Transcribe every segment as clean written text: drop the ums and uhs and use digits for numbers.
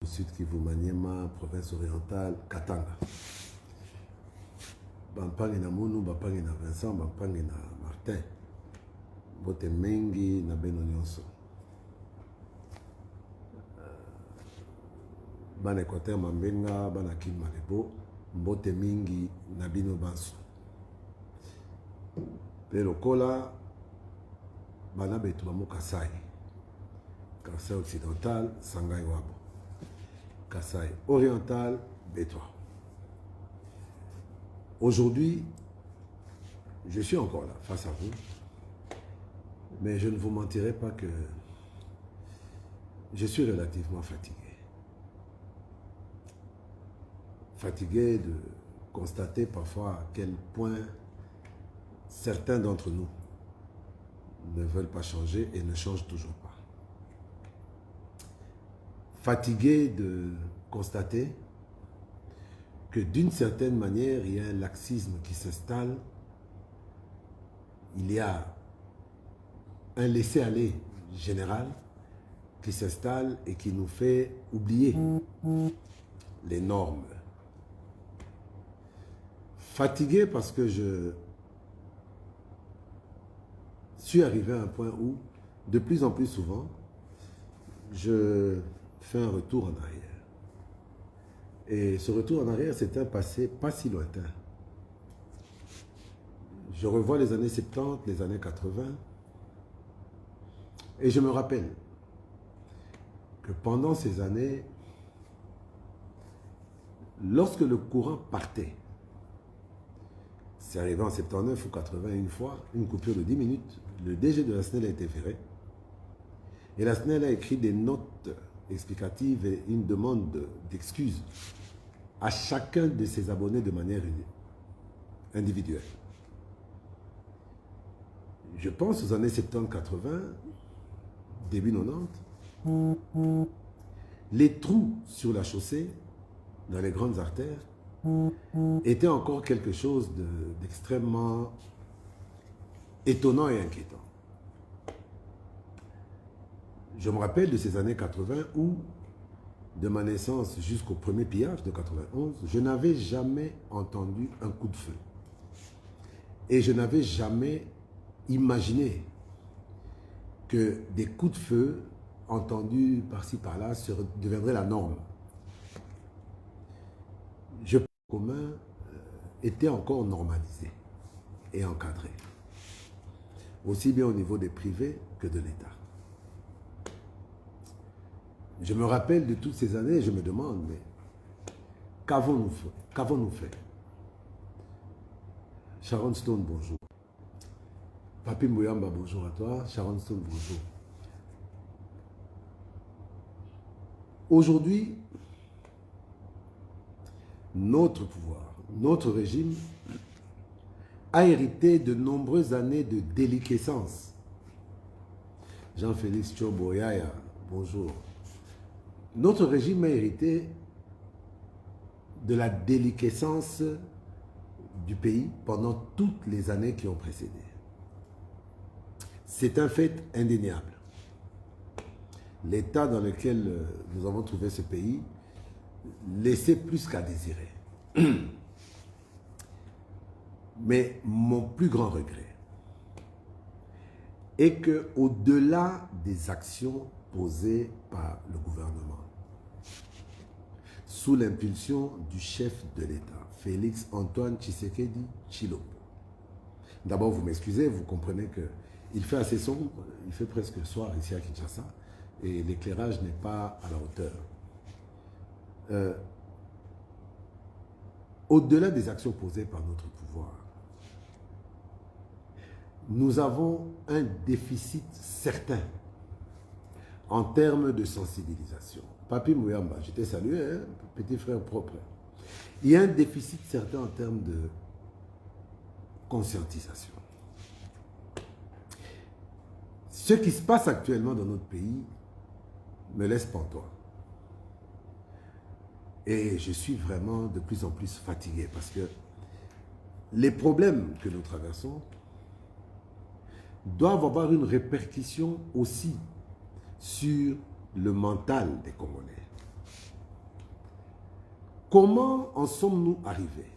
Sud Kivu Maniema, province orientale, Katanga. Bampangi na Munu, Bampangi na Vincent, Bampangi na Martin. Bote mengi na beno nyonso. Bana Équateur Mambenga, Bana Kin Malebo, Mbote mingi na bino banso. Pero kola, Bana betu bamo Kasai. Kasai occidental, Sangai Wabo. Kasai oriental, Bétois. Aujourd'hui, je suis encore là, face à vous, mais je ne vous mentirai pas que je suis relativement fatigué. Fatigué de constater parfois à quel point certains d'entre nous ne veulent pas changer et ne changent toujours pas. Fatigué de constater que d'une certaine manière, il y a un laxisme qui s'installe, il y a un laisser-aller général qui s'installe et qui nous fait oublier les normes. Fatigué parce que je suis arrivé à un point où, de plus en plus souvent, je fais un retour en arrière. Et ce retour en arrière, c'est un passé pas si lointain. Je revois les années 70, les années 80, et je me rappelle que pendant ces années, lorsque le courant partait, c'est arrivé en 79 ou 80 une fois, une coupure de 10 minutes, le DG de la SNEL a été viré, et la SNEL a écrit des notes explicatives et une demande d'excuses à chacun de ses abonnés de manière individuelle. Je pense aux années 70-80, début 90, les trous sur la chaussée, dans les grandes artères, étaient encore quelque chose d'extrêmement étonnant et inquiétant. Je me rappelle de ces années 80 où, de ma naissance jusqu'au premier pillage de 91, je n'avais jamais entendu un coup de feu. Et je n'avais jamais imaginé que des coups de feu entendus par-ci par-là deviendraient la norme. Je pense que le commun était encore normalisé et encadré, aussi bien au niveau des privés que de l'État. Je me rappelle de toutes ces années et je me demande, mais qu'avons-nous fait? Sharon Stone, bonjour. Papi Mouyamba, bonjour à toi. Sharon Stone, bonjour. Aujourd'hui, notre pouvoir, notre régime a hérité de nombreuses années de déliquescence. Jean-Félix Tchoboyaya, bonjour. Notre régime a hérité de la déliquescence du pays pendant toutes les années qui ont précédé. C'est un fait indéniable. L'état dans lequel nous avons trouvé ce pays laissait plus qu'à désirer. Mais mon plus grand regret est qu'au-delà des actions posées par le gouvernement, sous l'impulsion du chef de l'État, Félix Antoine Tshisekedi Tshilombo. D'abord, vous m'excusez, vous comprenez qu'il fait assez sombre, il fait presque soir ici à Kinshasa, et l'éclairage n'est pas à la hauteur. au-delà des actions posées par notre pouvoir, nous avons un déficit certain en termes de sensibilisation. Papi Mouyamba, je t'ai salué, hein, petit frère propre. Il y a un déficit certain en termes de conscientisation. Ce qui se passe actuellement dans notre pays me laisse pantois. Et je suis vraiment de plus en plus fatigué parce que les problèmes que nous traversons doivent avoir une répercussion aussi sur le mental des Congolais. Comment en sommes-nous arrivés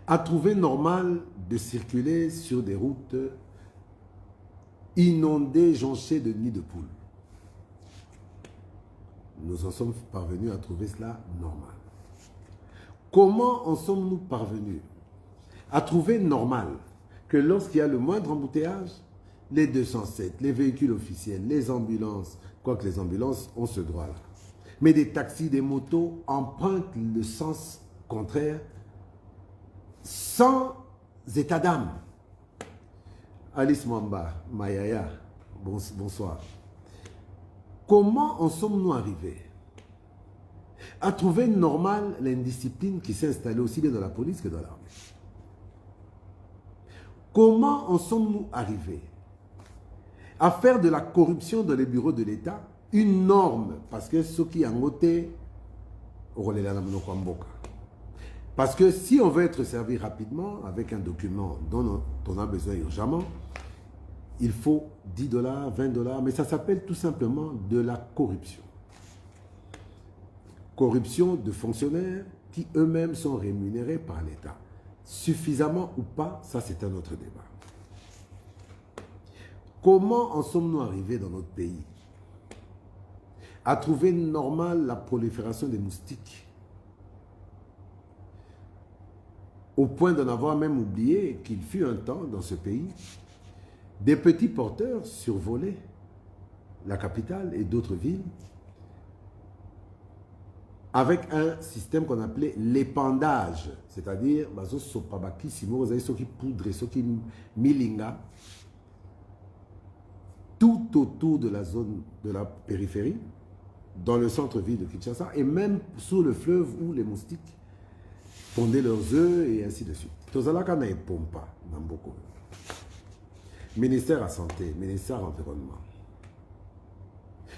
à trouver normal de circuler sur des routes inondées, jonchées de nids de poules? Nous en sommes parvenus à trouver cela normal. Comment en sommes-nous parvenus à trouver normal que lorsqu'il y a le moindre embouteillage, les 207, les véhicules officiels, les ambulances, quoique les ambulances ont ce droit-là, mais des taxis, des motos empruntent le sens contraire sans état d'âme? Alice Mwamba, Mayaya, bonsoir. Comment en sommes-nous arrivés à trouver normal l'indiscipline qui s'est installée aussi bien dans la police que dans l'armée? Comment en sommes-nous arrivés à faire de la corruption dans les bureaux de l'État une norme? Parce que ce qui est en côté, parce que si on veut être servi rapidement avec un document dont on a besoin urgemment, il faut 10 $, 20 $, mais ça s'appelle tout simplement de la corruption. Corruption de fonctionnaires qui eux-mêmes sont rémunérés par l'État. Suffisamment ou pas, ça c'est un autre débat. Comment en sommes-nous arrivés dans notre pays à trouver normal la prolifération des moustiques au point d'en avoir même oublié qu'il fut un temps dans ce pays, des petits porteurs survolaient la capitale et d'autres villes avec un système qu'on appelait l'épandage, c'est-à-dire tout autour de la zone de la périphérie, dans le centre-ville de Kinshasa, et même sous le fleuve où les moustiques pondaient leurs œufs et ainsi de suite. Tozalaka na epompa, Namboko. Ministère à santé, ministère à l'environnement.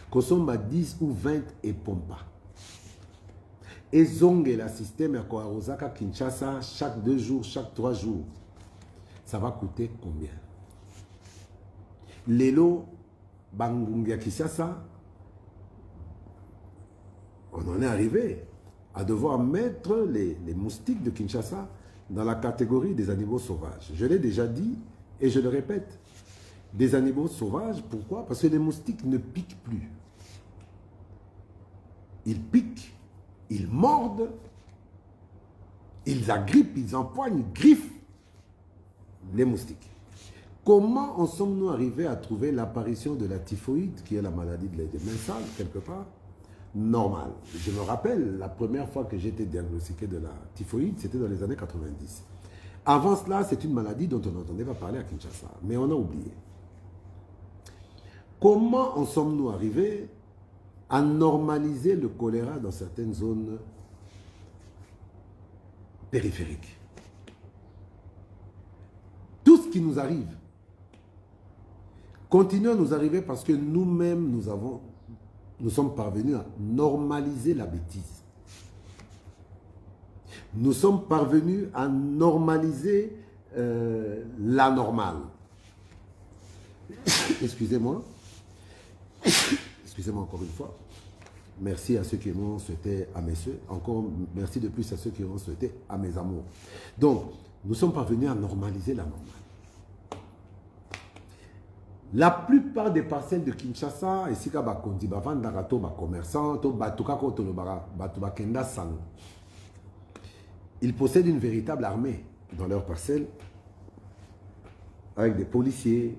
Kosomba 10 ou 20 epompa. Et zonge la système à Koarozaka Kinshasa chaque 2 jours, chaque 3 jours. Ça va coûter combien? Lelo Bangungia Kinshasa, on en est arrivé à devoir mettre les moustiques de Kinshasa dans la catégorie des animaux sauvages. Je l'ai déjà dit et je le répète. Des animaux sauvages, pourquoi? Parce que les moustiques ne piquent plus. Ils piquent, ils mordent, ils agrippent, ils empoignent, ils griffent les moustiques. Comment en sommes-nous arrivés à trouver l'apparition de la typhoïde, qui est la maladie des mains sales, quelque part, normale? Je me rappelle, la première fois que j'ai été diagnostiqué de la typhoïde, c'était dans les années 90. Avant cela, c'est une maladie dont on n'entendait pas parler à Kinshasa, mais on a oublié. Comment en sommes-nous arrivés à normaliser le choléra dans certaines zones périphériques? Tout ce qui nous arrive continue à nous arriver parce que nous-mêmes, nous sommes parvenus à normaliser la bêtise. Nous sommes parvenus à normaliser l'anormal. Excusez-moi. Excusez-moi encore une fois. Merci à ceux qui m'ont souhaité à mes soeurs. Encore merci de plus à ceux qui ont souhaité à mes amours. Donc, nous sommes parvenus à normaliser la normale. La plupart des parcelles de Kinshasa, ici, ils possèdent une véritable armée dans leurs parcelles, avec des policiers,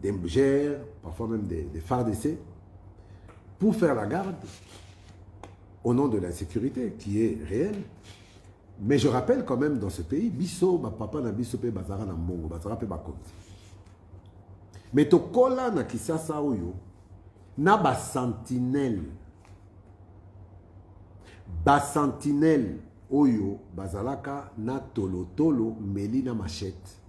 des MGR, parfois même des phares d'essai, pour faire la garde au nom de l'insécurité qui est réelle. Mais je rappelle quand même dans ce pays, biso, ma papa na biso pe bazara na mbongo, bazara pe bakonzi. Mais to kola na kisasa oyo, na ba sentinelle oyo, bazalaka na tolo meli na machette.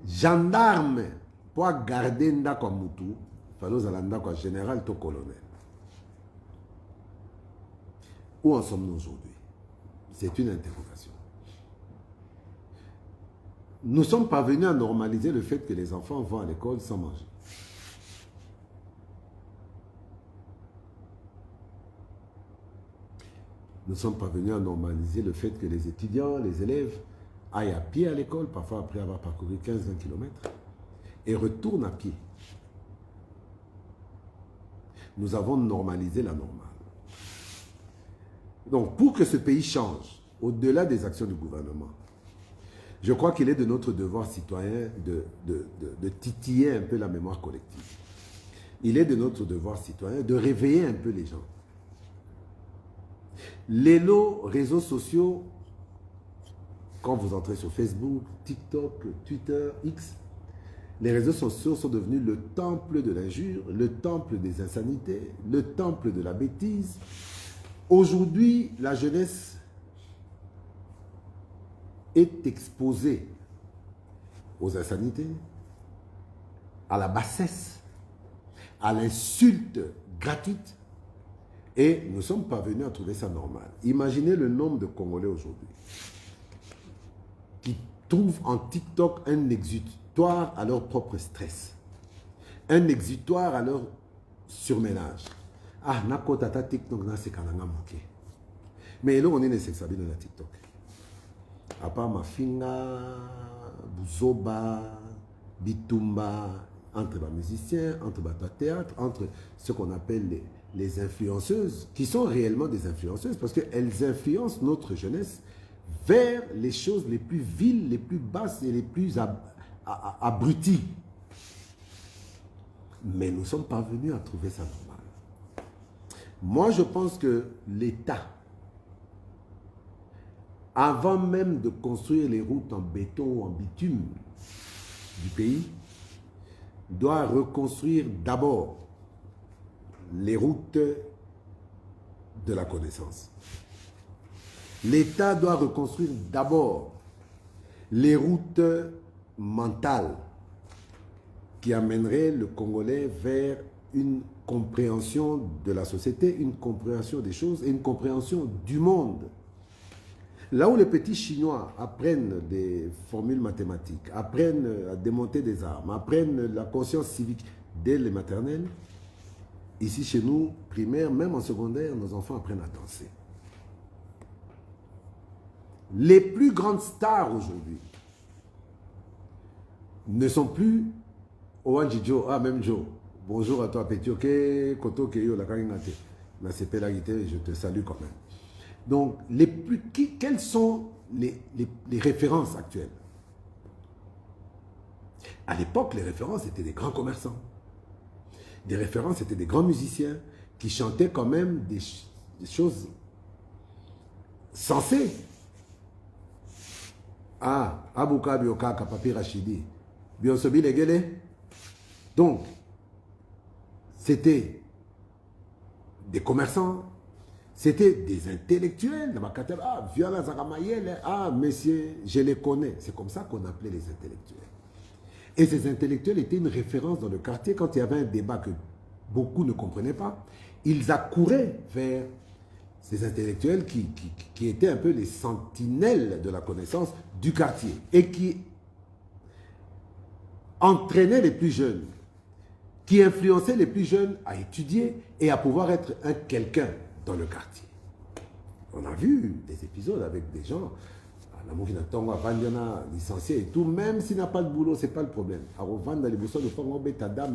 Gendarme, pour garder ndako mutu, fallait zalanda quoi général to colonel. Où en sommes-nous aujourd'hui? C'est une interrogation. Nous sommes parvenus à normaliser le fait que les enfants vont à l'école sans manger. Nous sommes parvenus à normaliser le fait que les étudiants, les élèves aillent à pied à l'école, parfois après avoir parcouru 15-20 km, et retournent à pied. Nous avons normalisé la normale. Donc, pour que ce pays change, au-delà des actions du gouvernement, je crois qu'il est de notre devoir citoyen de titiller un peu la mémoire collective. Il est de notre devoir citoyen de réveiller un peu les gens. Les réseaux sociaux, quand vous entrez sur Facebook, TikTok, Twitter, X, les réseaux sociaux sont devenus le temple de l'injure, le temple des insanités, le temple de la bêtise. Aujourd'hui, la jeunesse est exposée aux insanités, à la bassesse, à l'insulte gratuite. Et nous sommes parvenus à trouver ça normal. Imaginez le nombre de Congolais aujourd'hui qui trouvent en TikTok un exutoire à leur propre stress, un exutoire à leur surménage. Ah, nako tata TikTok na se kananga moké. Mais là on est nécessaire dans la TikTok. À part Mafinga, Buzoba, Bitumba, entre les musiciens, entre les théâtres, entre ce qu'on appelle les influenceuses, qui sont réellement des influenceuses, parce qu'elles influencent notre jeunesse vers les choses les plus viles, les plus basses et les plus abruties. Mais nous sommes parvenus à trouver ça normal. Moi, je pense que l'État, avant même de construire les routes en béton ou en bitume du pays, doit reconstruire d'abord les routes de la connaissance. L'État doit reconstruire d'abord les routes mentales qui amèneraient le Congolais vers une compréhension de la société, une compréhension des choses et une compréhension du monde. Là où les petits Chinois apprennent des formules mathématiques, apprennent à démonter des armes, apprennent la conscience civique dès les maternelles, ici chez nous, primaire, même en secondaire, nos enfants apprennent à danser. Les plus grandes stars aujourd'hui ne sont plus Owanji Joe, ah même Joe. Bonjour à toi, petit, ok, Koto Keyo, la Kangate, la CP la guitare, je te salue quand même. Donc, quelles sont les références actuelles? À l'époque, les références étaient des grands commerçants. Des références étaient des grands musiciens qui chantaient quand même des choses sensées. Ah, Abouka Bioka Kapapi Rachidi, Biosobi Legele. Donc, c'était des commerçants, c'était des intellectuels. Ah, Viola Zagamayel, ah, messieurs, je les connais. C'est comme ça qu'on appelait les intellectuels. Et ces intellectuels étaient une référence dans le quartier. Quand il y avait un débat que beaucoup ne comprenaient pas, ils accouraient vers ces intellectuels qui étaient un peu les sentinelles de la connaissance du quartier et qui entraînaient les plus jeunes, qui influençaient les plus jeunes à étudier et à pouvoir être un quelqu'un dans le quartier. On a vu des épisodes avec des gens, la Mouvina Tongo, Vandiana, licencié et tout, même s'il n'a pas de boulot, ce n'est pas le problème.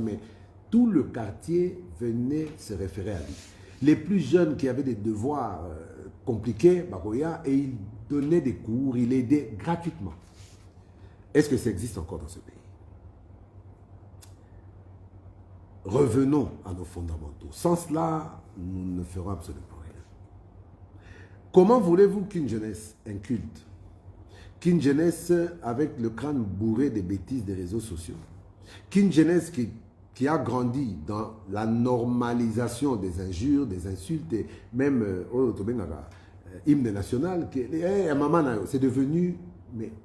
Mais tout le quartier venait se référer à lui. Les plus jeunes qui avaient des devoirs compliqués, Baroya, et il donnait des cours, il aidait gratuitement. Est-ce que ça existe encore dans ce pays? revenons à nos fondamentaux. Sans cela, nous ne ferons absolument rien. Comment voulez-vous qu'une jeunesse inculte, qu'une jeunesse avec le crâne bourré des bêtises des réseaux sociaux, qu'une jeunesse qui a grandi dans la normalisation des injures, des insultes, et même hymne national, c'est devenu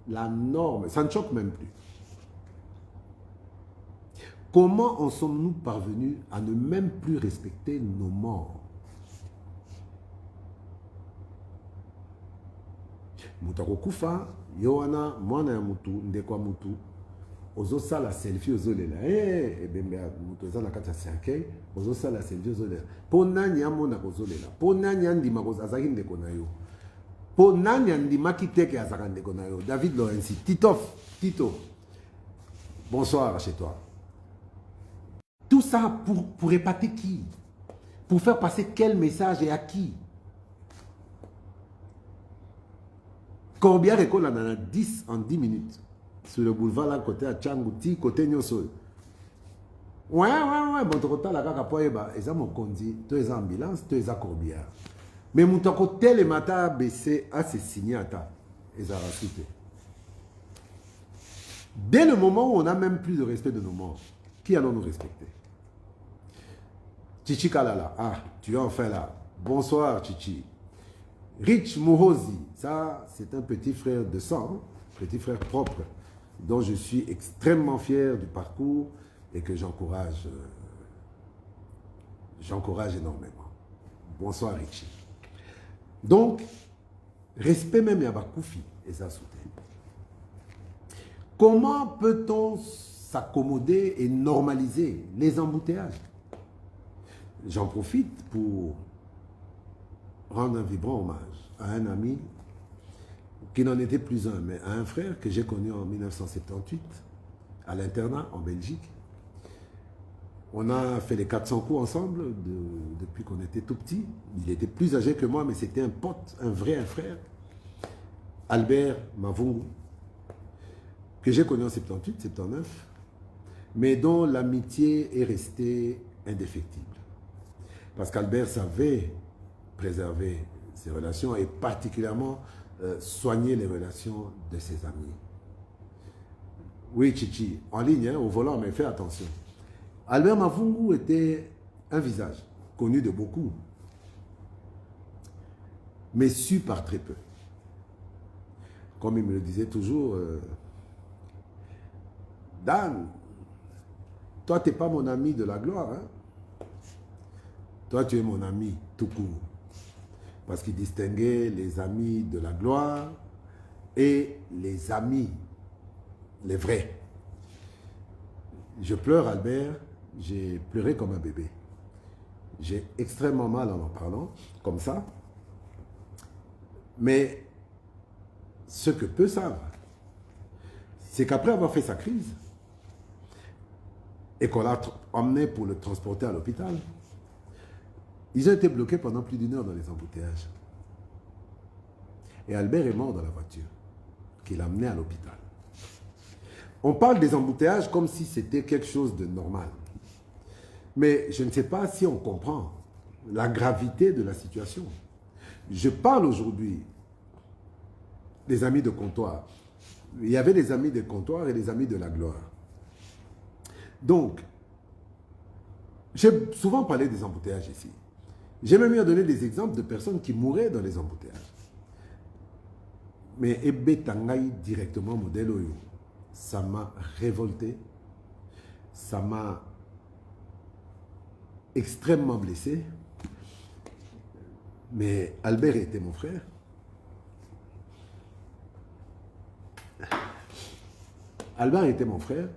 la norme, ça ne choque même plus. Comment en sommes-nous parvenus à ne même plus respecter nos morts? Moutako kufa, yoana, mwana ya mutu, ndekwa mutu, ozo sala selfie ozolela. Ebembe mutu eza na kati ya cercueil, ozo sala selfie ozolela. Po nani amona kozolela? Po nani andima azaki ndeko na yo? Po nani andima kiteke azaka ndeko na yo? David Lorenzi, Tito. Bonsoir chez toi. Tout ça pour épater qui? Pour faire passer quel message et à qui? Corbière école en a 10 en 10 minutes. Sur le boulevard là, côté à Tchangouti, côté Nyosol. Ouais, bon, tu as la caca pour eba, et ça mon condi, tu es ambulance, tu es Corbière. Mais mon côté le matin baissé à se signer à ta, et ça va suite. Dès le moment où on n'a même plus de respect de nos morts, qui allons nous respecter? Chichi Kalala, ah, tu es enfin là. Bonsoir Chichi. Rich Muhozi, ça c'est un petit frère de sang, petit frère propre, dont je suis extrêmement fier du parcours et que j'encourage énormément. Bonsoir Richie. Donc, respect même Yabakoufi et ça soutient. Comment peut-on s'accommoder et normaliser les embouteillages? J'en profite pour rendre un vibrant hommage à un ami qui n'en était plus un, mais à un frère que j'ai connu en 1978 à l'internat en Belgique. On a fait les 400 coups ensemble depuis qu'on était tout petit. Il était plus âgé que moi, mais c'était un pote, un frère. Albert Mavungu, que j'ai connu en 78, 79, mais dont l'amitié est restée indéfectible. Parce qu'Albert savait préserver ses relations et particulièrement soigner les relations de ses amis. Oui, Chichi, en ligne, au volant, mais fais attention. Albert Mavungu était un visage connu de beaucoup, mais su par très peu. Comme il me le disait toujours, Dan, toi, tu n'es pas mon ami de la gloire, hein? Toi, tu es mon ami tout court. Parce qu'il distinguait les amis de la gloire et les amis, les vrais. Je pleure, Albert. J'ai pleuré comme un bébé. J'ai extrêmement mal en parlant, comme ça. Mais ce que peu savent, c'est qu'après avoir fait sa crise, et qu'on l'a emmené pour le transporter à l'hôpital, ils ont été bloqués pendant plus d'1 heure dans les embouteillages. Et Albert est mort dans la voiture qui l'a amené à l'hôpital. On parle des embouteillages comme si c'était quelque chose de normal. Mais je ne sais pas si on comprend la gravité de la situation. Je parle aujourd'hui des amis de comptoir. Il y avait des amis de comptoir et des amis de la gloire. Donc, j'ai souvent parlé des embouteillages ici. J'ai même eu à donner des exemples de personnes qui mouraient dans les embouteillages. Mais Ebe Tangaï directement, modèle Oyo, ça m'a révolté, ça m'a extrêmement blessé. Mais Albert était mon frère. Albert était mon frère.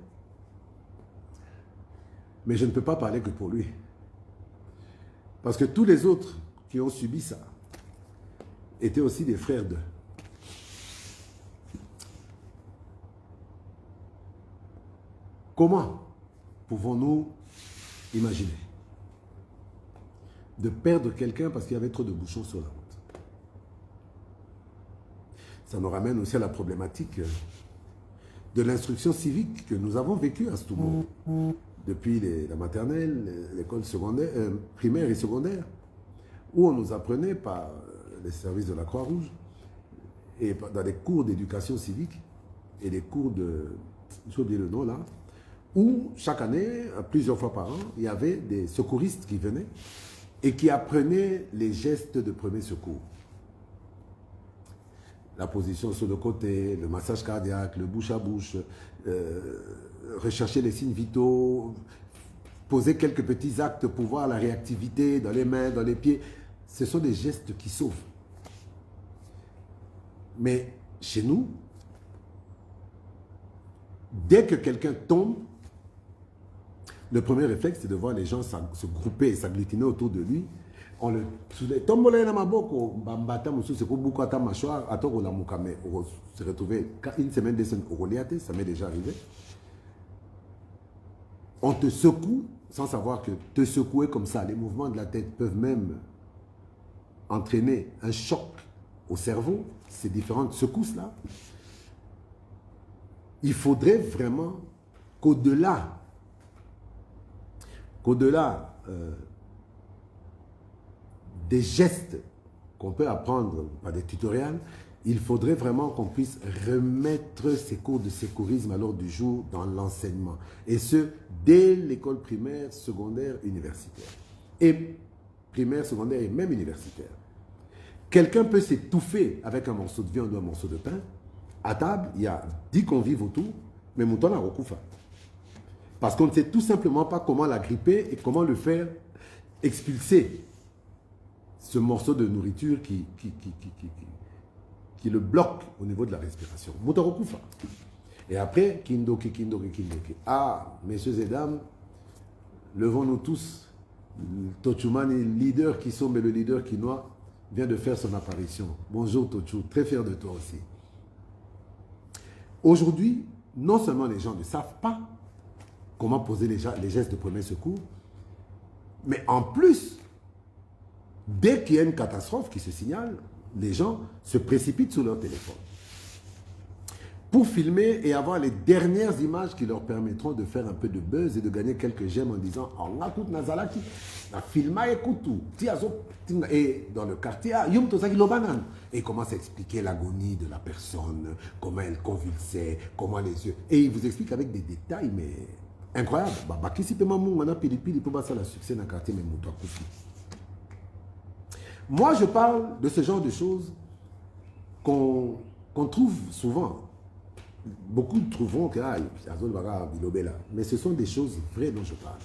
Mais je ne peux pas parler que pour lui. Parce que tous les autres qui ont subi ça étaient aussi des frères d'eux. Comment pouvons-nous imaginer de perdre quelqu'un parce qu'il y avait trop de bouchons sur la route? Ça nous ramène aussi à la problématique de l'instruction civique que nous avons vécue à Stoumo. depuis la maternelle, l'école secondaire, primaire et secondaire, où on nous apprenait par les services de la Croix-Rouge et dans les cours d'éducation civique et les cours de, j'ai oublié le nom là, où chaque année, plusieurs fois par an, il y avait des secouristes qui venaient et qui apprenaient les gestes de premier secours. La position sur le côté, le massage cardiaque, le bouche à bouche, rechercher les signes vitaux, poser quelques petits actes pour voir la réactivité dans les mains, dans les pieds. Ce sont des gestes qui sauvent. Mais chez nous, dès que quelqu'un tombe, le premier réflexe, c'est de voir les gens se grouper et s'agglutiner autour de lui. On le tombolé dans ma boko, bambata musu c'est pour beaucoup à mâchoire, à toi la mukame, on se retrouver une semaine, 2 semaines au Goliath, ça m'est déjà arrivé. On te secoue sans savoir que te secouer comme ça, les mouvements de la tête peuvent même entraîner un choc au cerveau, ces différentes secousses là. Il faudrait vraiment qu'au-delà des gestes qu'on peut apprendre par des tutoriels, il faudrait vraiment qu'on puisse remettre ces cours de secourisme à l'ordre du jour dans l'enseignement. Et ce, dès l'école primaire, secondaire, universitaire. Et primaire, secondaire et même universitaire. Quelqu'un peut s'étouffer avec un morceau de viande ou un morceau de pain. À table, il y a 10 convives autour, mais mon temps n'a recoufa. Parce qu'on ne sait tout simplement pas comment la gripper et comment le faire expulser ce morceau de nourriture qui le bloque au niveau de la respiration. Moutarokufa. Et après, kindoki. Ah, messieurs et dames, levons-nous tous. Tochumani, leader qui sombre et le leader quinois, vient de faire son apparition. Bonjour Tochu, très fier de toi aussi. Aujourd'hui, non seulement les gens ne savent pas comment poser les gestes de premier secours, mais en plus, dès qu'il y a une catastrophe qui se signale, les gens se précipitent sur leur téléphone pour filmer et avoir les dernières images qui leur permettront de faire un peu de buzz et de gagner quelques j'aime en disant « On a tout Nazalaki, la filma écoutou, et dans le quartier, Yum Tosaki Lobanan. » Et il commence à expliquer l'agonie de la personne, comment elle convulsait, comment les yeux... Et il vous explique avec des détails, mais incroyables. Moi, je parle de ce genre de choses qu'on trouve souvent. Beaucoup trouveront que mais ce sont des choses vraies dont je parle.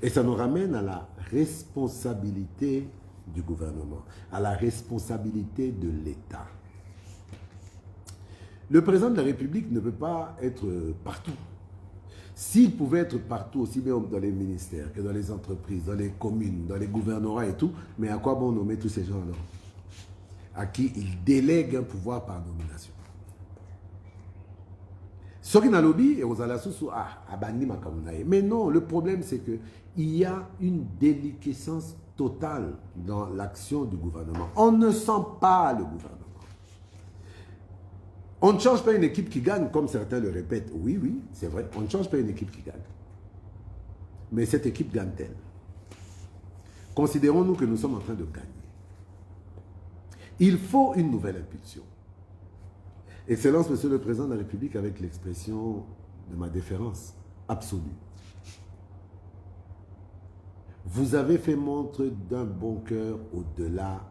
Et ça nous ramène à la responsabilité du gouvernement, à la responsabilité de l'État. Le président de la République ne peut pas être partout. S'il pouvait être partout, aussi bien dans les ministères que dans les entreprises, dans les communes, dans les gouvernorats et tout, mais à quoi bon nommer tous ces gens-là? À qui il délègue un pouvoir par nomination. Mais non, le problème c'est qu'il y a une déliquescence totale dans l'action du gouvernement. On ne sent pas le gouvernement. On ne change pas une équipe qui gagne, comme certains le répètent. Oui, oui, c'est vrai, on ne change pas une équipe qui gagne. Mais cette équipe gagne-t-elle? Considérons-nous que nous sommes en train de gagner. Il faut une nouvelle impulsion. Excellence, Monsieur le Président de la République, avec l'expression de ma déférence absolue. Vous avez fait montre d'un bon cœur au-delà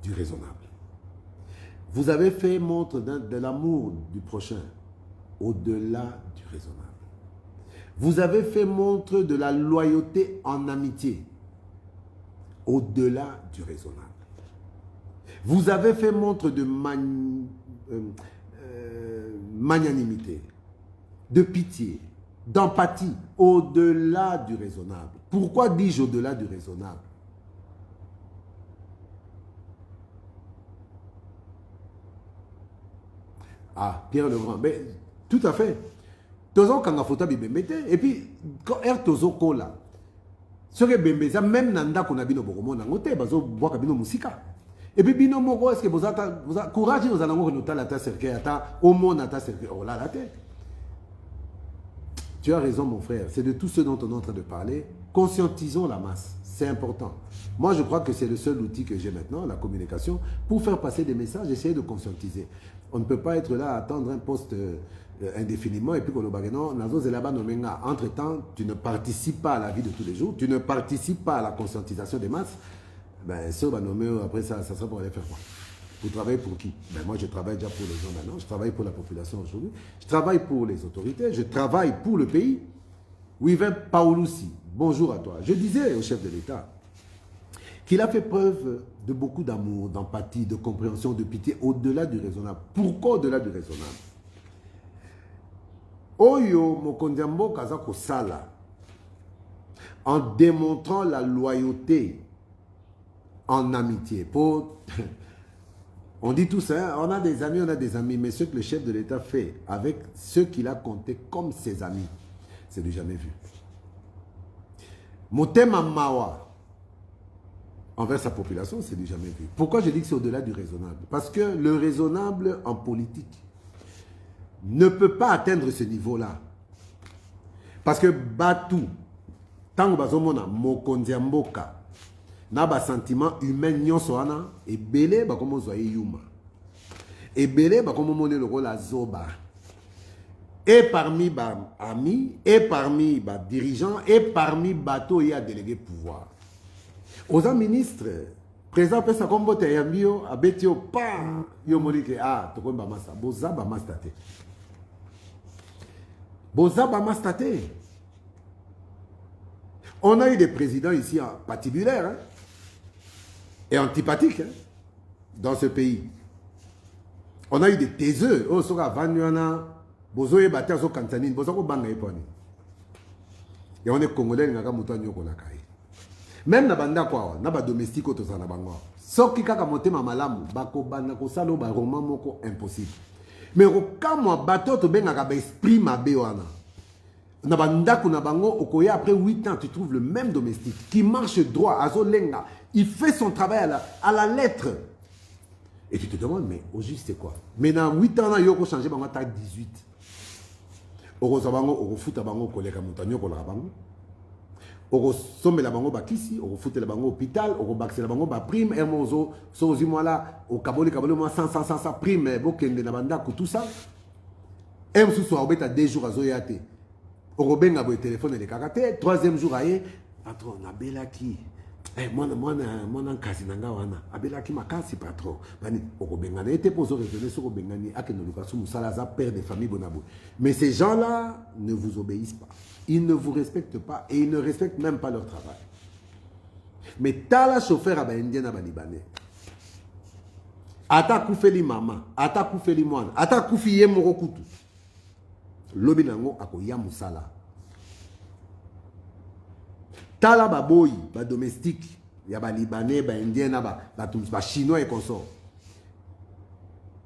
du raisonnable. Vous avez fait montre de l'amour du prochain au-delà du raisonnable. Vous avez fait montre de la loyauté en amitié au-delà du raisonnable. Vous avez fait montre de magnanimité, de pitié, d'empathie au-delà du raisonnable. Pourquoi dis-je au-delà du raisonnable? Ah, Pierre Legrand, mais tout à fait. Tozo kangafota bibembete et puis quand tozo kola. Ce que bembeza même nanda qu'on a bino bokomo nangote bazo boka bino musika. Et puis bino moko est-ce que vous avez courage vous allez nous ta la ta cercle ata au monde ata cercle oh là la tête. Tu as raison, mon frère. C'est de tout ce dont on est en train de parler. Conscientisons la masse. C'est important. Moi, je crois que c'est le seul outil que j'ai maintenant, la communication, pour faire passer des messages, essayer de conscientiser. On ne peut pas être là à attendre un poste indéfiniment et puis qu'on nous non, entre-temps, tu ne participes pas à la vie de tous les jours, tu ne participes pas à la conscientisation des masses. Ben, ça va nommer, après ça sera pour aller faire quoi? Vous travaillez pour qui? Ben, moi, je travaille déjà pour les gens maintenant, je travaille pour la population aujourd'hui, je travaille pour les autorités, je travaille pour le pays. Weaver Paulusi, bonjour à toi. Je disais au chef de l'État qu'il a fait preuve de beaucoup d'amour, d'empathie, de compréhension, de pitié, au-delà du raisonnable. Pourquoi au-delà du raisonnable? Oyo Mokondiambo Kazako Sala, en démontrant la loyauté en amitié. On dit tout ça, on a des amis, mais ce que le chef de l'État fait avec ceux qu'il a comptés comme ses amis, c'est du jamais vu. Motema Mawa, envers sa population, c'est du jamais vu. Pourquoi je dis que c'est au-delà du raisonnable? Parce que le raisonnable en politique ne peut pas atteindre ce niveau-là. Parce que Batou, tant que bazomona Mokondiamboka, na ba sentiment humain nyonso wana ebele ba komo zo yuma. Ebele ba komo mone le rôle azoba. Et parmi ba amis, et parmi ba dirigeants, et parmi bateau y a délégué pouvoir. Aux ministres, président pesa kombo te yambio abetio pa yo monike tokomba masa boza ba mastate. Boza ba mastate. On a eu des présidents ici patibulaires hein, et antipathiques hein, dans ce pays. On a eu des taiseux. Oh, soka vanyana, bozo e bater so kantanine, bozo ko banga eponi. Et on est congolais ngaka mutanyo ko la kai. Même na banda kwa, na ba domestique to sana bango. Soki kaka motema malamu, bako banda ko salo ba roman moko impossible. Mais quand bateau to bengaka ba esprit mabe wana. Après 8 ans, tu trouves le même domestique qui marche droit à Zolenga. Il fait son travail à la lettre. Et tu te demandes, mais au juste c'est quoi? Mais dans 8 ans, il faut changer, il y 18. Il fout à bango collègue à montagne, il somme la bango bakisi, il fout la bango hôpital, il baxé la bango prime, et mozo, sozi moi là, au kaboli moi 100 prime, bokende na banda tout ça. Et sous soit à 2 jours à Zoyate. Orobenga boy téléphone les karaté, 3e jour aye, patron abelaki. Moi kasi nanga wana. Abelaki makasi patron. Bani orobenga n'était pas revenir sur orobenga ni akenoluka sou musalaza père de famille bonabo. Mais ces gens-là ne vous obéissent pas. Ils ne vous respectent pas et ils ne respectent même pas leur travail. Mais tala chauffeur à indien à libanais. Ata koufeli mama, ata koufeli mwana, ata koufi yemoro kutu. Lobi nango akoya musala. Tala ba boy, ba domestique, ya ba libanais, ba indien, ba chinois et consort.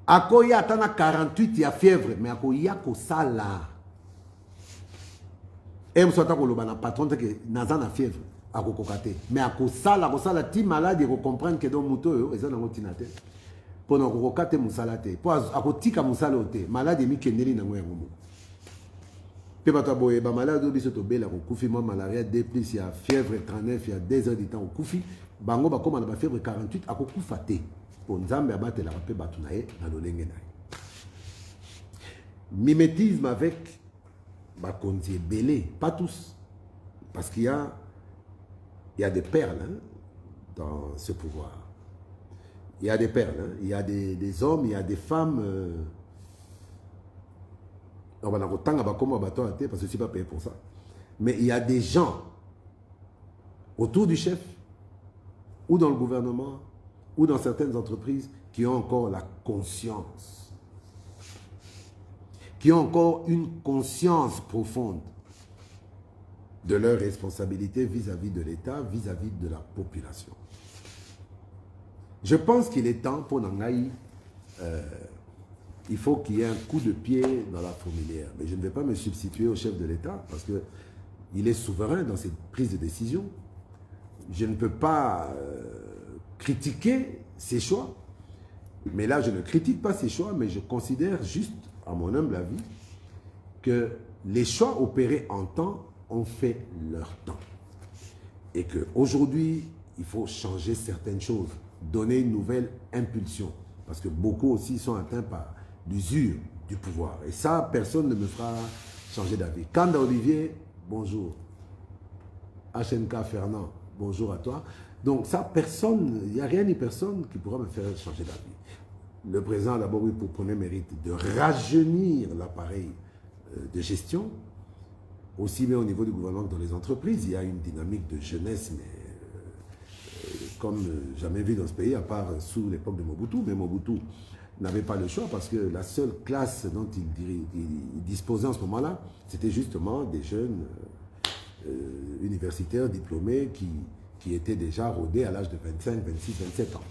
Akoya atana 48 ya fièvre, mais akoya ko sala. Et msota ko loba na patron que naza na fièvre, akokokate. Mais ako sala ti malade ko comprendre que don muto yo eza nango tinate. Pona kokokate musala te. Po akotika musala te. Malade mi kendeli nango yango. Ba malade biso to bela ko kufi moi malaria D+, il y a fièvre 39, il y a 2 heures de temps au kufi bango ba koma na ba fièvre 48 ako kufa te pour nzambe abatela pe batu na ye na lolenge na ye. Mimétisme avec ba konzi belé, pas tous parce qu'il y a des perles hein, dans ce pouvoir. Il y a des perles hein, il y a des hommes, il y a des femmes on va parce que je ne suis pas payé pour ça. Mais il y a des gens autour du chef, ou dans le gouvernement, ou dans certaines entreprises, qui ont encore la conscience. Qui ont encore une conscience profonde de leur responsabilité vis-à-vis de l'État, vis-à-vis de la population. Je pense qu'il est temps pour Nangaï il faut qu'il y ait un coup de pied dans la fourmilière. Mais je ne vais pas me substituer au chef de l'État parce qu'il est souverain dans ses prises de décision. Je ne peux pas critiquer ses choix. Mais là, je ne critique pas ses choix, mais je considère juste, à mon humble avis, que les choix opérés en temps ont fait leur temps. Et qu'aujourd'hui, il faut changer certaines choses, donner une nouvelle impulsion. Parce que beaucoup aussi sont atteints par l'usure du pouvoir. Et ça, personne ne me fera changer d'avis. Kanda Olivier, bonjour. HNK Fernand, bonjour à toi. Donc ça, personne, il n'y a rien ni personne qui pourra me faire changer d'avis. Le président a d'abord eu pour premier mérite de rajeunir l'appareil de gestion, aussi bien au niveau du gouvernement que dans les entreprises. Il y a une dynamique de jeunesse, mais comme jamais vu dans ce pays, à part sous l'époque de Mobutu. Mais Mobutu n'avait pas le choix parce que la seule classe dont il disposait en ce moment-là, c'était justement des jeunes universitaires diplômés qui étaient déjà rodés à l'âge de 25, 26, 27 ans.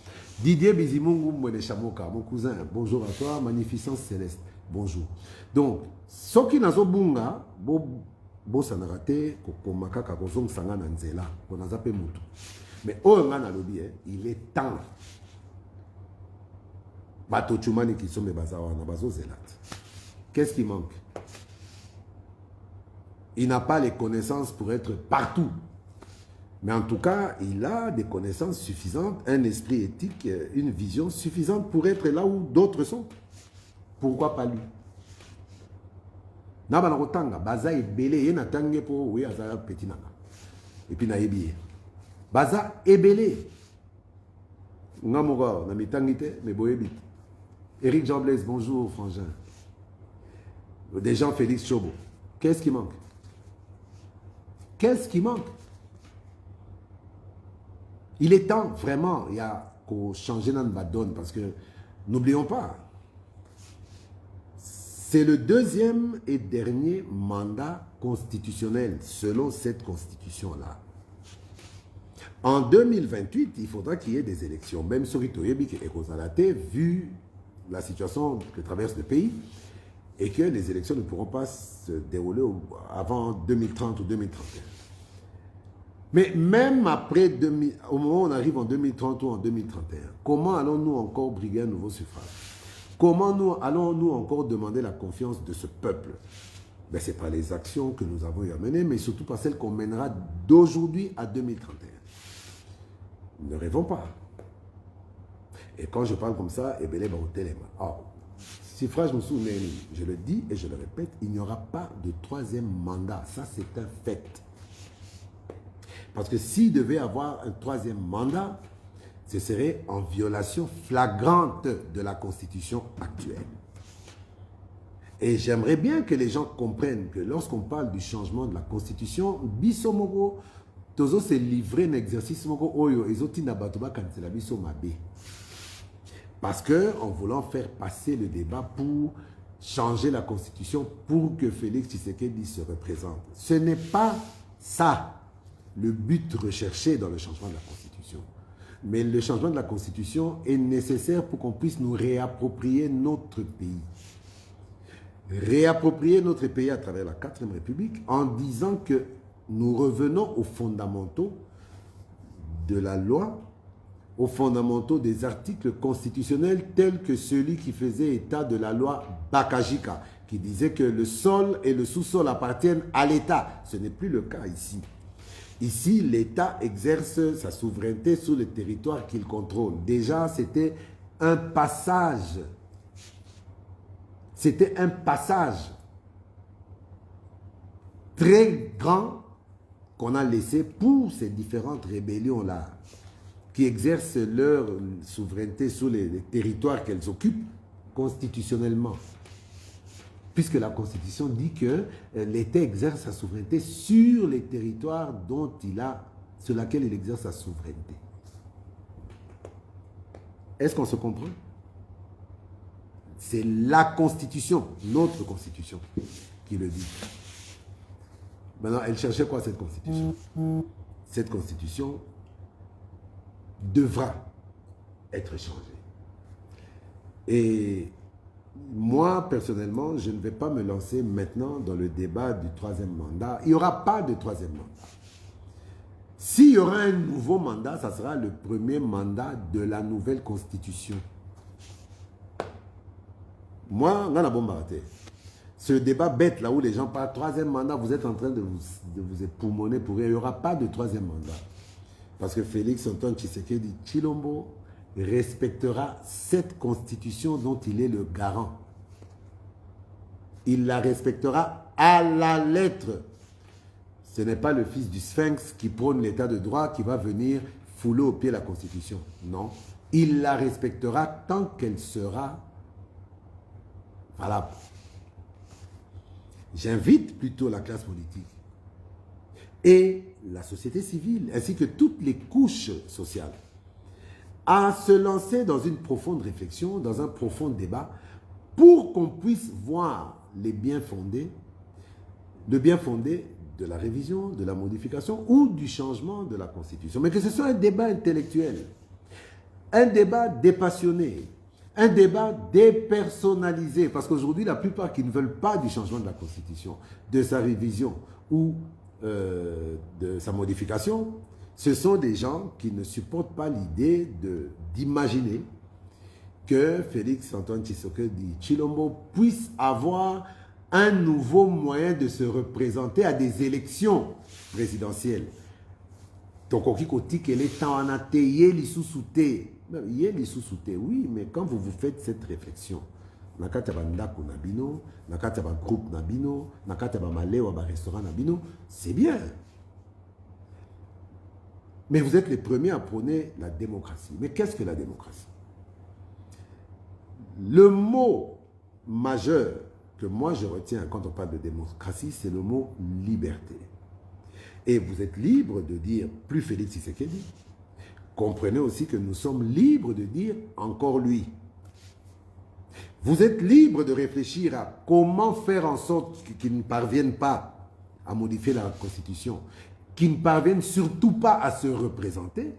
Didier Bizimungu Mwelechamoka, mon cousin, bonjour à toi. Magnificence Céleste, bonjour. Donc, ce qui n'a pas bunga, bo sanarate, kokomaka kakozong sanga nanzela, konazape mutu. Mais il est temps. Bato Chumani qui sont mes bazawa, na bazo zelat. Qu'est-ce qui manque? Il n'a pas les connaissances pour être partout. Mais en tout cas, il a des connaissances suffisantes, un esprit éthique, une vision suffisante pour être là où d'autres sont. Pourquoi pas lui? Nabana Rotanga, Baza est belé, il y a un pour oui, Aza petit nana. Et puis Naïbi. Baza est belé. Namora, Namitangite, mais Boébit. Éric Jean Blaise, bonjour, frangin. Des gens Félix Chobo. Qu'est-ce qui manque? Qu'est-ce qui manque? Il est temps, vraiment, il y a qu'au changer dans la donne, parce que n'oublions pas, c'est le deuxième et dernier mandat constitutionnel, selon cette constitution-là. En 2028, il faudra qu'il y ait des élections, même sur Itoyebi et Rosalate, vu la situation que traverse le pays, et que les élections ne pourront pas se dérouler avant 2030 ou 2031. Mais même après, au moment où on arrive en 2030 ou en 2031, comment allons-nous encore briguer un nouveau suffrage? Comment allons-nous encore demander la confiance de ce peuple? Ben, ce n'est pas les actions que nous avons eu à mener, mais surtout pas celles qu'on mènera d'aujourd'hui à 2031. Ne rêvons pas. Et quand je parle comme ça, suffrage, je le dis et je le répète, il n'y aura pas de troisième mandat. Ça, c'est un fait. Parce que s'il devait avoir un troisième mandat, ce serait en violation flagrante de la Constitution actuelle. Et j'aimerais bien que les gens comprennent que lorsqu'on parle du changement de la Constitution, Bissomogo, Tozo s'est livré un exercice Oyo, Ezoti Nabatoba Kansela Bisso Mabe. Parce qu'en voulant faire passer le débat pour changer la Constitution, pour que Félix Tshisekedi se représente. Ce n'est pas ça le but recherché dans le changement de la Constitution. Mais le changement de la Constitution est nécessaire pour qu'on puisse nous réapproprier notre pays. Réapproprier notre pays à travers la 4e République en disant que nous revenons aux fondamentaux de la loi, aux fondamentaux des articles constitutionnels tels que celui qui faisait état de la loi Bakajika, qui disait que le sol et le sous-sol appartiennent à l'État. Ce n'est plus le cas ici. Ici, l'État exerce sa souveraineté sur le territoire qu'il contrôle. Déjà, c'était un passage. C'était un passage très grand qu'on a laissé pour ces différentes rébellions-là, qui exercent leur souveraineté sur les territoires qu'elles occupent constitutionnellement. Puisque la Constitution dit que l'État exerce sa souveraineté sur les territoires sur lesquels il exerce sa souveraineté. Est-ce qu'on se comprend? C'est la Constitution, notre Constitution, qui le dit. Maintenant, elle cherchait quoi cette Constitution? Cette Constitution devra être changée. Et moi, personnellement, je ne vais pas me lancer maintenant dans le débat du troisième mandat. Il n'y aura pas de troisième mandat. S'il y aura un nouveau mandat, ça sera le premier mandat de la nouvelle Constitution. Moi, on a bombarde. Ce débat bête là où les gens parlent troisième mandat, vous êtes en train de vous époumoner pour rien. Il n'y aura pas de troisième mandat. Parce que Félix Antoine Tshisekedi Tshilombo respectera cette constitution dont il est le garant. Il la respectera à la lettre. Ce n'est pas le fils du Sphinx qui prône l'état de droit qui va venir fouler au pied la constitution. Non. Il la respectera tant qu'elle sera valable. J'invite plutôt la classe politique et la société civile, ainsi que toutes les couches sociales, à se lancer dans une profonde réflexion, dans un profond débat, pour qu'on puisse voir les bien fondés, le bien fondé de la révision, de la modification ou du changement de la Constitution. Mais que ce soit un débat intellectuel, un débat dépassionné, un débat dépersonnalisé, parce qu'aujourd'hui, la plupart qui ne veulent pas du changement de la Constitution, de sa révision ou de sa modification, ce sont des gens qui ne supportent pas l'idée d'imaginer que Félix Antoine Tshisekedi Tshilombo puisse avoir un nouveau moyen de se représenter à des élections présidentielles. Donc, oui, mais quand vous faites cette réflexion, c'est bien. Mais vous êtes les premiers à prôner la démocratie. Mais qu'est-ce que la démocratie? Le mot majeur que moi je retiens quand on parle de démocratie, c'est le mot liberté. Et vous êtes libre de dire plus Félix Tshisekedi. Comprenez aussi que nous sommes libres de dire encore lui. Vous êtes libre de réfléchir à comment faire en sorte qu'ils ne parviennent pas à modifier la Constitution, qu'ils ne parviennent surtout pas à se représenter.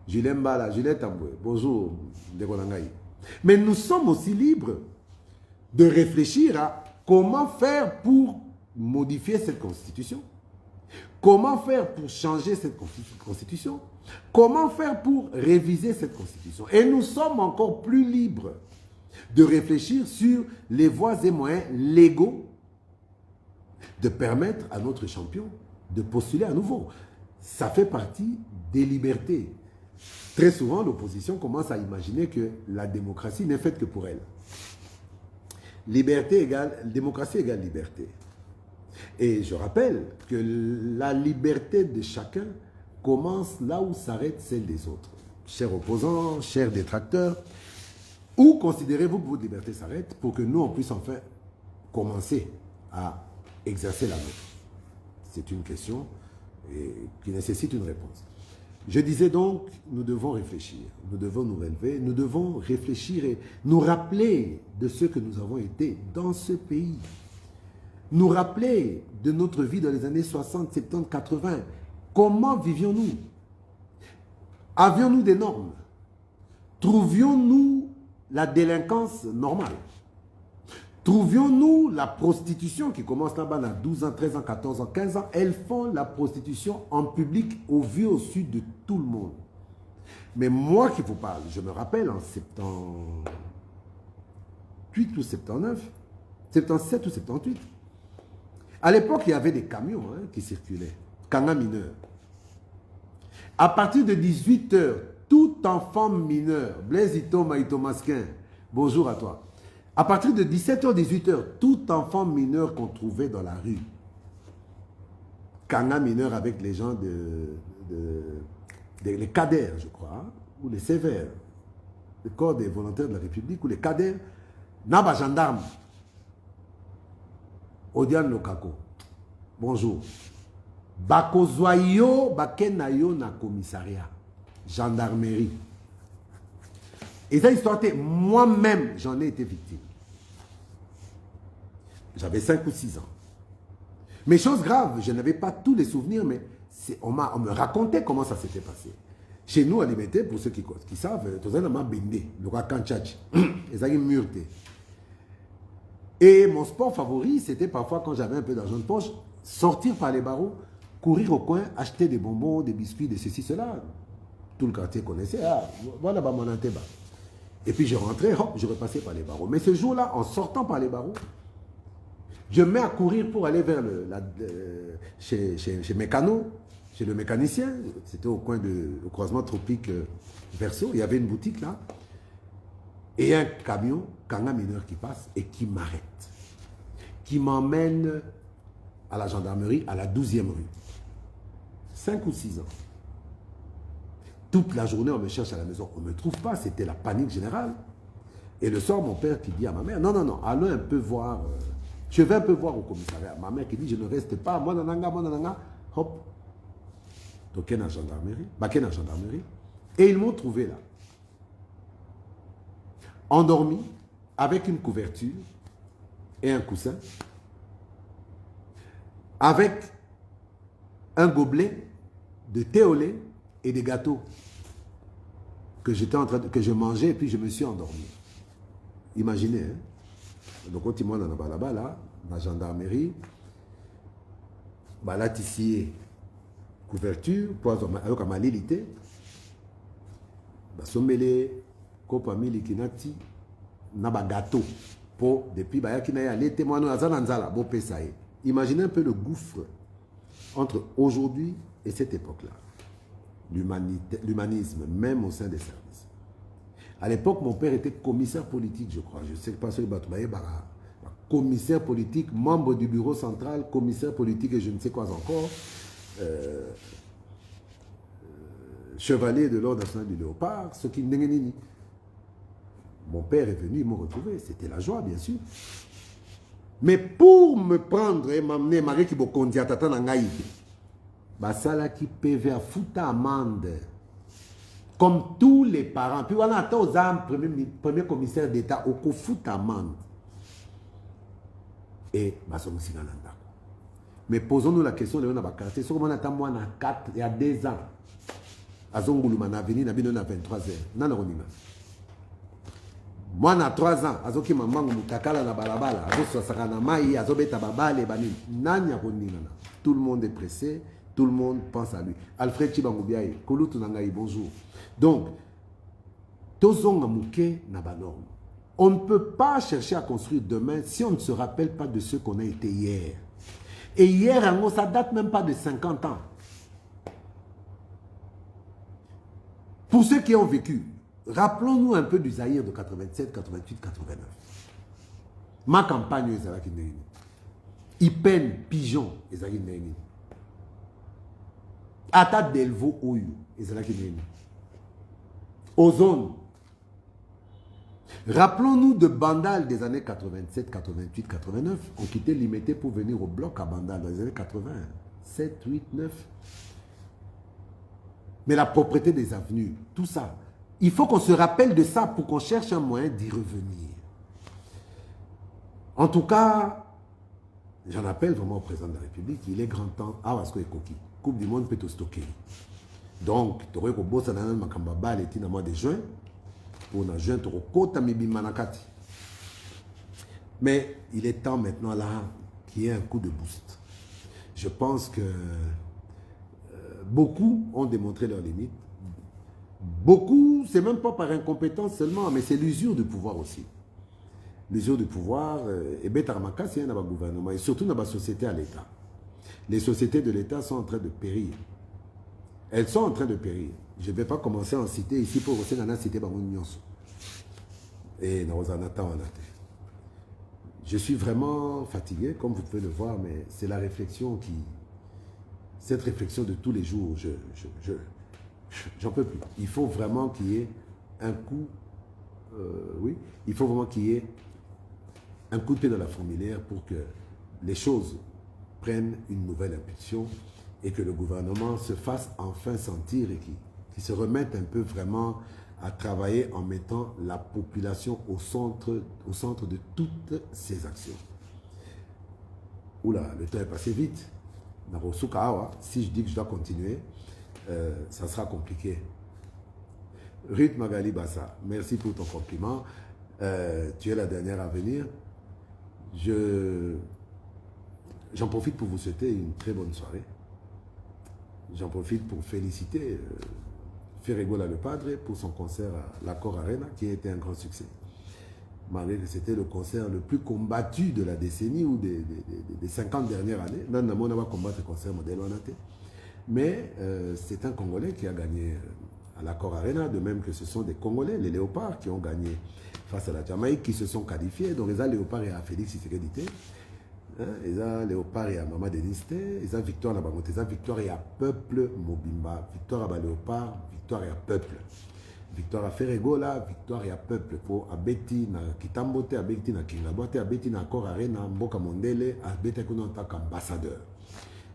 Julien Mbala, Juliette Tamboué, bonjour, Ndegolangaï. Mais nous sommes aussi libres de réfléchir à comment faire pour modifier cette Constitution. Comment faire pour changer cette Constitution? Comment faire pour réviser cette Constitution? Et nous sommes encore plus libres de réfléchir sur les voies et moyens légaux de permettre à notre champion de postuler à nouveau. Ça fait partie des libertés. Très souvent, l'opposition commence à imaginer que la démocratie n'est faite que pour elle. Démocratie égale liberté. Et je rappelle que la liberté de chacun commence là où s'arrête celle des autres. Chers opposants, chers détracteurs, où considérez-vous que votre liberté s'arrête pour que nous, on puisse enfin commencer à exercer la nôtre? C'est une question qui nécessite une réponse. Je disais donc, nous devons réfléchir, nous devons nous relever, nous devons réfléchir et nous rappeler de ce que nous avons été dans ce pays. Nous rappeler de notre vie dans les années 60, 70, 80. Comment vivions-nous? Avions-nous des normes? Trouvions-nous la délinquance normale? Trouvions-nous la prostitution qui commence là-bas à 12 ans, 13 ans, 14 ans, 15 ans? Elles font la prostitution en public au vu au su de tout le monde. Mais moi qui vous parle, je me rappelle en 78 ou 79, 77 ou 78, à l'époque, il y avait des camions qui circulaient, Kanga mineur. À partir de 18 h, tout enfant mineur, Blaise Ito Maïto Masquin, bonjour à toi. À partir de 17 h, 18 h, tout enfant mineur qu'on trouvait dans la rue, Kanga mineur avec les gens les cadres, je crois, ou les sévères, le corps des volontaires de la République, ou les cadres, Naba gendarme. Odian Lokako, bonjour. Bakozwayo, Bakenayo na commissariat, gendarmerie. Et cette histoire, moi-même, j'en ai été victime. J'avais 5 ou 6 ans. Mais chose grave, je n'avais pas tous les souvenirs, mais on me racontait comment ça s'était passé. Chez nous, à Limité, pour ceux qui savent, tout ça, on m'a bendé, le roi Kanchach, ils avaient murté. Et mon sport favori, c'était parfois, quand j'avais un peu d'argent de poche, sortir par les barreaux, courir au coin, acheter des bonbons, des biscuits, de ceci, cela. Tout le quartier connaissait. Ah, voilà mon anteba. Et puis je rentrais, hop, je repassais par les barreaux. Mais ce jour-là, en sortant par les barreaux, Je me mets à courir pour aller vers chez Mécano, chez le mécanicien. C'était au croisement Tropique Verso. Il y avait une boutique là. Et un camion, Kanga mineur qui passe et qui m'arrête. Qui m'emmène à la gendarmerie, à la 12e rue. 5 ou 6 ans. Toute la journée, on me cherche à la maison. On ne me trouve pas. C'était la panique générale. Et le soir, mon père qui dit à ma mère, non, non, non, allons un peu voir, je vais un peu voir au commissariat. Ma mère qui dit, je ne reste pas, moi nananga, hop. Donc, il y a la gendarmerie. Et ils m'ont trouvé là. Endormi, avec une couverture et un coussin, avec un gobelet de thé au lait et des gâteaux que je mangeais et puis je me suis endormi. Imaginez, hein? Donc, quand il m'a là-bas, là, la gendarmerie, bah, là, ici, couverture, poison, alors qu'à ma lilité, bah, sommele, kopa mili kinati, naba gâteau, pour, depuis, bah, yaki na ya, les témoins, azananzala, bo pesaye. Imaginez un peu le gouffre entre aujourd'hui et cette époque-là. L'humanisme, même au sein des services. À l'époque, mon père était commissaire politique, je crois. Je ne sais pas si commissaire politique, membre du bureau central, commissaire politique et je ne sais quoi encore. Chevalier de l'ordre national du Léopard, ce qui n'est. Mon père est venu, ils m'ont retrouvé. C'était la joie, bien sûr. Mais pour me prendre et m'amener, Marie qui m'a conduit à Tata Nangaï, Basala qui PV à fouta amende. Comme tous les parents. Puis on attend aux âmes, premier commissaire d'État, au coup fout amende. Et mais posons-nous la question de quartier. Si on attend moi à 4, il y a 2 ans. À Zongoulouma, na venu, na 23 heures. Moi, na 3 ans, à Zoki Maman, Moutakala, na Balabala, à Zosasarana Maï, à Zobeta Babale, Bani, Nanya Ronina. Tout le monde est pressé, tout le monde pense à lui. Alfred Chibangoubiaï, Kolutu Nangaï, bonjour. Donc, Tozonga Mouké n'a pas norme. On ne peut pas chercher à construire demain si on ne se rappelle pas de ce qu'on a été hier. Et hier, ça ne date même pas de 50 ans. Pour ceux qui ont vécu, rappelons-nous un peu du Zaïre de 87, 88, 89. Ma campagne, Ezalaki Neyini. Ipen, Pigeon, Ezalaki Neyini. Ata Delvo, Oyu, Ezalaki Neyini. Ozone. Rappelons-nous de Bandal des années 87, 88, 89. On quittait Limité pour venir au bloc à Bandal dans les années 80. 7, 8, 9. Mais la propreté des avenues, tout ça. Il faut qu'on se rappelle de ça pour qu'on cherche un moyen d'y revenir. En tout cas, j'en appelle vraiment au président de la République. Il est grand temps. Ah, parce que Koki. Coupe du monde peut te stocker. Donc, tu aurais bossé dans le Makambaba, les tina mois de juin. Pour na juin, tu aurais mibi manakati. Mais il est temps maintenant là qu'il y ait un coup de boost. Je pense que beaucoup ont démontré leurs limites. Beaucoup, c'est même pas par incompétence seulement, mais c'est l'usure du pouvoir aussi. L'usure du pouvoir, et Betarmaka, c'est un gouvernement, et surtout dans la société à l'État. Les sociétés de l'État sont en train de périr. Elles sont en train de périr. Je ne vais pas commencer à en citer ici pour aussi en citer Bangounios. Et Naozanata en athée. Je suis vraiment fatigué, comme vous pouvez le voir, mais c'est la réflexion qui... Cette réflexion de tous les jours, j'en peux plus. Il faut vraiment qu'il y ait un coup... oui, il faut vraiment qu'il y ait un coup de pied dans la fourmilière pour que les choses prennent une nouvelle impulsion et que le gouvernement se fasse enfin sentir et qu'il se remette un peu vraiment à travailler en mettant la population au centre de toutes ses actions. Oula, le temps est passé vite. Si je dis que je dois continuer, ça sera compliqué. Ruth Magali Bassa, merci pour ton compliment. Tu es la dernière à venir. J'en profite pour vous souhaiter une très bonne soirée. J'en profite pour féliciter Ferregola le Padre pour son concert à l'Accor Arena qui a été un grand succès. malgré que c'était le concert le plus combattu de la décennie ou des 50 dernières années. Dans le monde, on va combattre le concert modèle. Mais c'est un Congolais qui a gagné à l'Accor Arena, de même que ce sont des Congolais, les Léopards, qui ont gagné face à la Jamaïque, qui se sont qualifiés. Donc, les Léopards et à Félix Tshisekedi. Les Léopards et à Maman Deniste. Les Victoire à Bangote. Les Victoire et à Peuple Mobimba. Victoire à Léopard, victoire et à Peuple. Victoire à Ferregola, victoire et à Peuple. Pour Abeti na Kitambote, Abeti na Kingabote, Abeti na Accor Arena, Mboka Mondele, Abeti en tant qu'ambassadeur.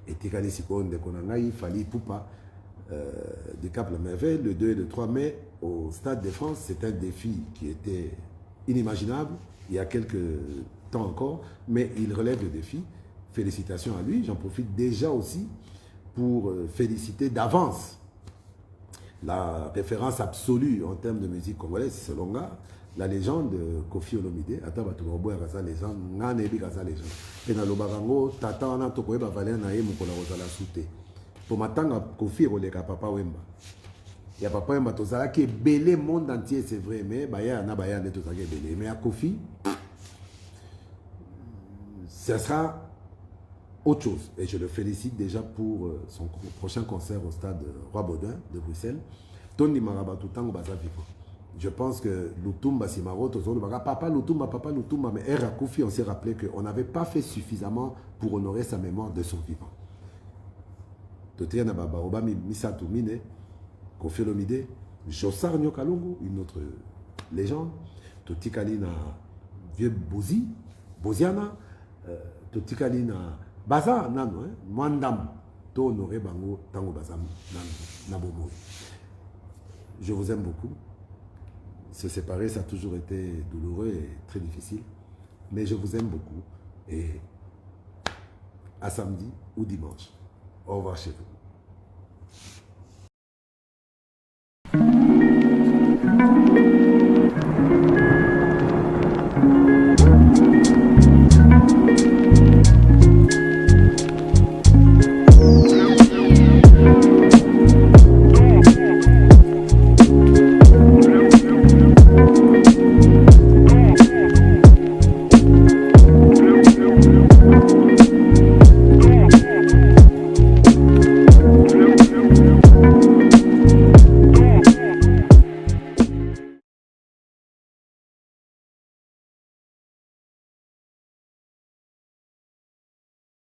Et Tikani Sikonde Konangaï, Fali Poupa, de Cap la Merveille, le 2 et le 3 mai, au Stade de France. C'est un défi qui était inimaginable il y a quelques temps encore, mais il relève le défi. Félicitations à lui. J'en profite déjà aussi pour féliciter d'avance la référence absolue en termes de musique congolaise, c'est Selonga, la légende Kofi Olomide. Attends, tu vas voir ça, les gens, n'a pas ça, les gens. Et dans le barango, tata, on a tout quoi, valer na yé, moukola rosala souté. Pour m'attendre, Kofi Oleka, papa Wemba. Il y a papa Wemba, tout ça, qui est belé monde entier, c'est vrai, mais Baya, na Baya, tout ça qui est belé. Mais à Kofi, ça sera autre chose. Et je le félicite déjà pour son prochain concert au stade Roi Baudouin de Bruxelles. Tony Marabatu Tango Baza vivant. Je pense que Lutumba Simaro, papa Lutumba, mais Era Kofi, on s'est rappelé qu'on n'avait pas fait suffisamment pour honorer sa mémoire de son vivant. Totiana Baba Obami Misatu Mine, Kofi Olomide, Jossar Nyokalungu, une autre légende. Totikalina Vieux Bozi, Boziana, Totikalina Baza Nano, Mwandam, To honoré Bango Tango Baza Nabomo. Je vous aime beaucoup. Se séparer, ça a toujours été douloureux et très difficile. Mais je vous aime beaucoup. Et à samedi ou dimanche. Au revoir chez vous.